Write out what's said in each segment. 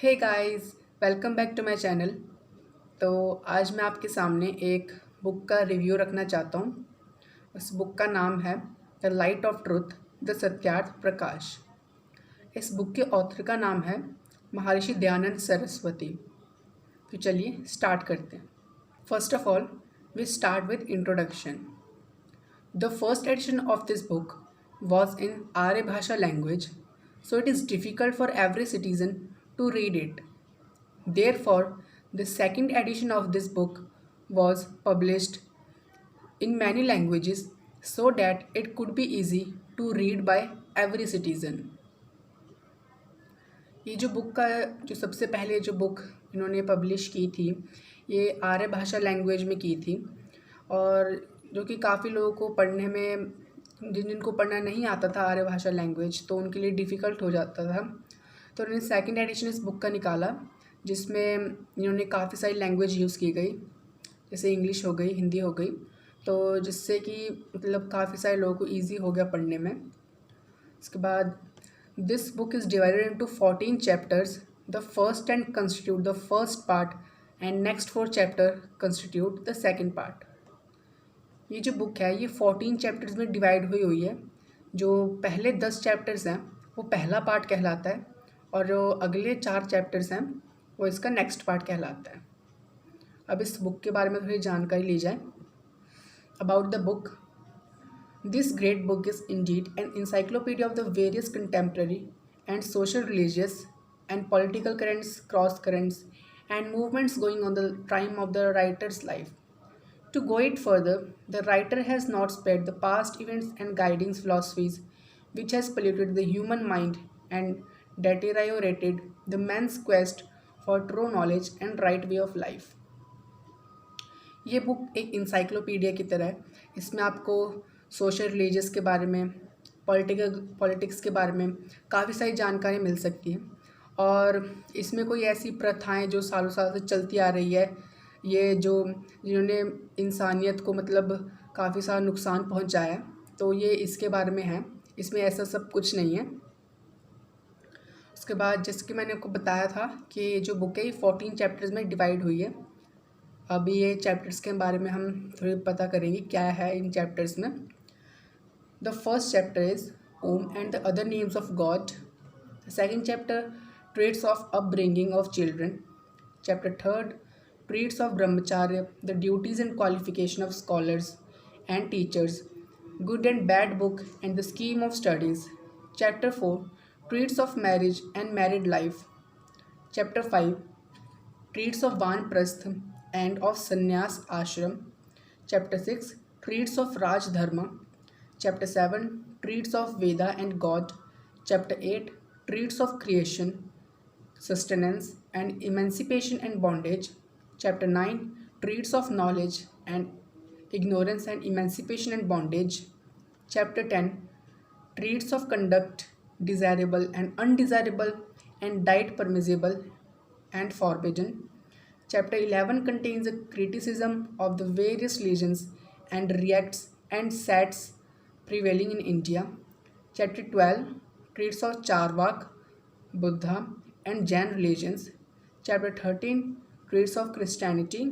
Hey guys, welcome back to my channel. तो आज मैं आपके सामने एक बुक का रिव्यू रखना चाहता हूँ। उस बुक का नाम है the light of truth, the Satyarth Prakash. इस बुक के ऑथर का नाम है महर्षि दयानंद सरस्वती। तो चलिए स्टार्ट करते हैं। First of all, we start with introduction. The first edition of this book was in Arya Bhasha language, so it is difficult for every citizen to read it. Therefore, the second edition of this book was published in many languages so that it could be easy to read by every citizen. ये जो book का जो सबसे पहले जो book इन्होंने publish की थी, ये आर्य भाषा लैंग्वेज में की थी, और जो कि काफ़ी लोगों को पढ़ने में, जिनको पढ़ना नहीं आता था आर्य भाषा लैंग्वेज, तो उनके लिए डिफ़िकल्ट हो जाता था। तो उन्होंने सेकंड एडिशन इस बुक का निकाला, जिसमें इन्होंने काफ़ी सारी लैंग्वेज यूज़ की गई, जैसे इंग्लिश हो गई, हिंदी हो गई, तो जिससे कि मतलब काफ़ी सारे लोगों को ईजी हो गया पढ़ने में। इसके बाद this book is divided into 14 chapters. The first 10 constitute the first part and next 4 chapter constitute the second part. ये जो बुक है ये 14 चैप्टर्स में डिवाइड हुई हुई है। जो पहले 10 चैप्टर्स हैं वो पहला पार्ट कहलाता है, और जो अगले 4 चैप्टर्स हैं वो इसका नेक्स्ट पार्ट कहलाता है। अब इस बुक के बारे में थोड़ी जानकारी ली जाए। About the book, this great book is indeed an encyclopedia of the various contemporary and social, religious, and political currents, cross currents, and movements going on the time of the writer's life. To go it further, the writer has not spared the past events and guiding philosophies which has polluted the human mind and deteriorated the man's quest for true knowledge and right way of life. ये book एक encyclopedia की तरह है। इसमें आपको social religious के बारे में, पॉलिटिक्स के बारे में काफ़ी सारी जानकारी मिल सकती है, और इसमें कोई ऐसी प्रथाएं जो सालों साल से चलती आ रही है, ये जो जिन्होंने इंसानियत को मतलब काफ़ी सारा नुकसान पहुंचाया है, तो ये इसके बारे में है। इसमें ऐसा सब कुछ नहीं है। उसके बाद जैसे कि मैंने आपको बताया था कि ये जो बुक है ये 14 चैप्टर्स में डिवाइड हुई है। अभी ये चैप्टर्स के बारे में हम थोड़ी पता करेंगे क्या है इन चैप्टर्स में। The first chapter is ohm and the other names of God. The second chapter traits of upbringing of children. Chapter third treats of ब्रह्मचार्य, the duties and qualification of scholars and teachers, good and bad book and the scheme of studies. Chapter four treats of marriage and married life. Chapter five treats of Vanprasth and of Sannyas Ashram. Chapter 6 treats of Raj Dharma. Chapter 7 treats of Veda and God. Chapter 8 treats of creation, sustenance, and emancipation and bondage. Chapter 9 treats of knowledge and ignorance and emancipation and bondage. Chapter 10 treats of conduct, desirable and undesirable, and diet permissible and forbidden. Chapter 11 contains a criticism of the various religions and reacts and sects prevailing in India. Chapter 12 treats of Charvak, Buddha, and Jain religions. Chapter 13 treats of Christianity.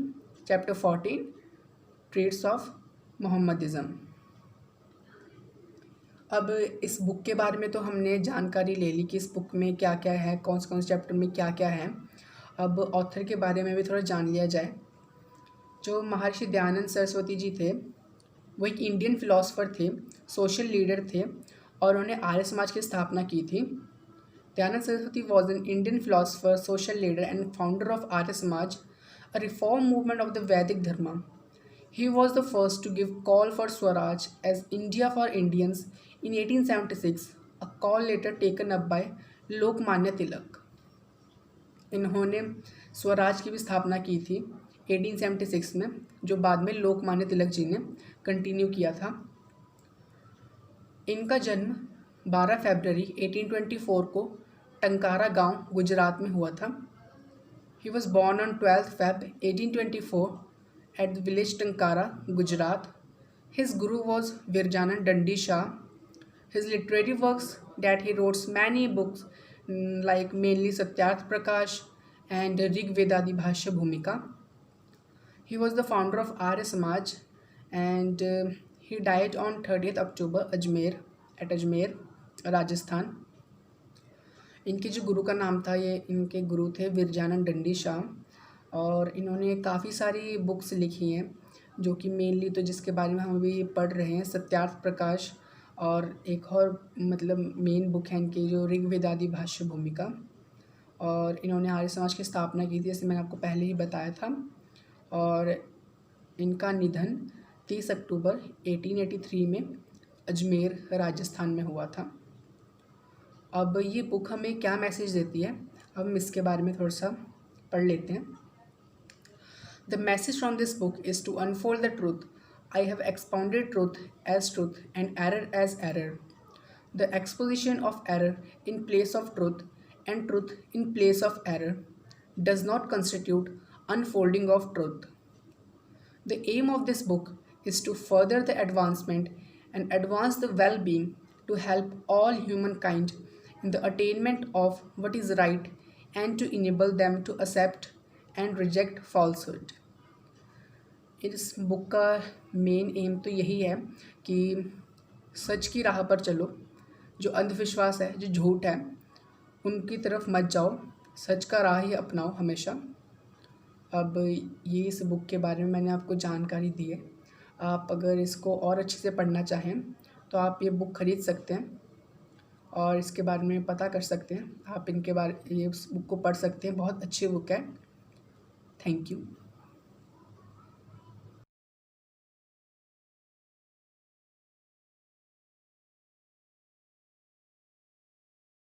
Chapter 14 treats of Mohammedanism. अब इस book के बारे में तो हमने जानकारी ले ली कि इस बुक में क्या क्या है, कौन से चैप्टर में क्या क्या है। अब ऑथर के बारे में भी थोड़ा जान लिया जाए। जो महर्षि दयानंद सरस्वती जी थे वो एक इंडियन फिलोसोफर थे, सोशल लीडर थे, और उन्होंने आर्य समाज की स्थापना की थी। Dayanand Saraswati was an Indian philosopher, social leader and founder of Arya Samaj, a reform movement of the Vedic dharma. He was the first to give call for Swaraj as India for Indians in 1876, a call later taken up by Lokmanya Tilak. इन्होंने स्वराज की भी स्थापना की थी 1876 में, जो बाद में लोकमान्य तिलक जी ने कंटिन्यू किया था। इनका जन्म 12 फरवरी 1824 को टंकारा गांव गुजरात में हुआ था। He was born on 12th Feb 1824 at the village Tankara, Gujarat. His guru was Virjanand Dandi Shah. His literary works that he wrote many books like mainly Satyarth Prakash and Rig Vedadi Bhashya Bhumika. He was the founder of Arya Samaj, and he died on 30th October at Ajmer, Rajasthan. इनके जो गुरु का नाम था, ये इनके गुरु थे विरजानंद डंडी शाह, और इन्होंने काफ़ी सारी बुक्स लिखी हैं जो कि मेनली तो जिसके बारे में हम अभी पढ़ रहे हैं, सत्यार्थ प्रकाश, और एक और मतलब मेन बुक है इनकी जो ऋग्वेदादि भाष्य भूमिका। और इन्होंने आर्य समाज की स्थापना की थी, जैसे मैंने आपको पहले ही बताया था। और इनका निधन 30 अक्टूबर 1883 में अजमेर राजस्थान में हुआ था। अब ये बुक हमें क्या मैसेज देती है, अब हम इसके बारे में थोड़ा सा पढ़ लेते हैं। The message from this book is to unfold the truth. I have expounded truth as truth and error as error. The exposition of error in place of truth and truth in place of error does not constitute unfolding of truth. The aim of this book is to further the advancement and advance the well-being to help all humankind in the attainment of what is right and to enable them to accept and reject falsehood. इस book का main M तो यही है कि सच की राह पर चलो, जो अंधविश्वास है, जो झूठ है, उनकी तरफ मत जाओ, सच का राह ही अपनाओ हमेशा। अब ये इस बुक के बारे में मैंने आपको जानकारी दी है। आप अगर इसको और अच्छे से पढ़ना चाहें तो आप ये बुक ख़रीद सकते हैं और इसके बारे में पता कर सकते हैं। आप ये इस बुक को पढ़ सकते हैं, बहुत अच्छी बुक है। Thank you.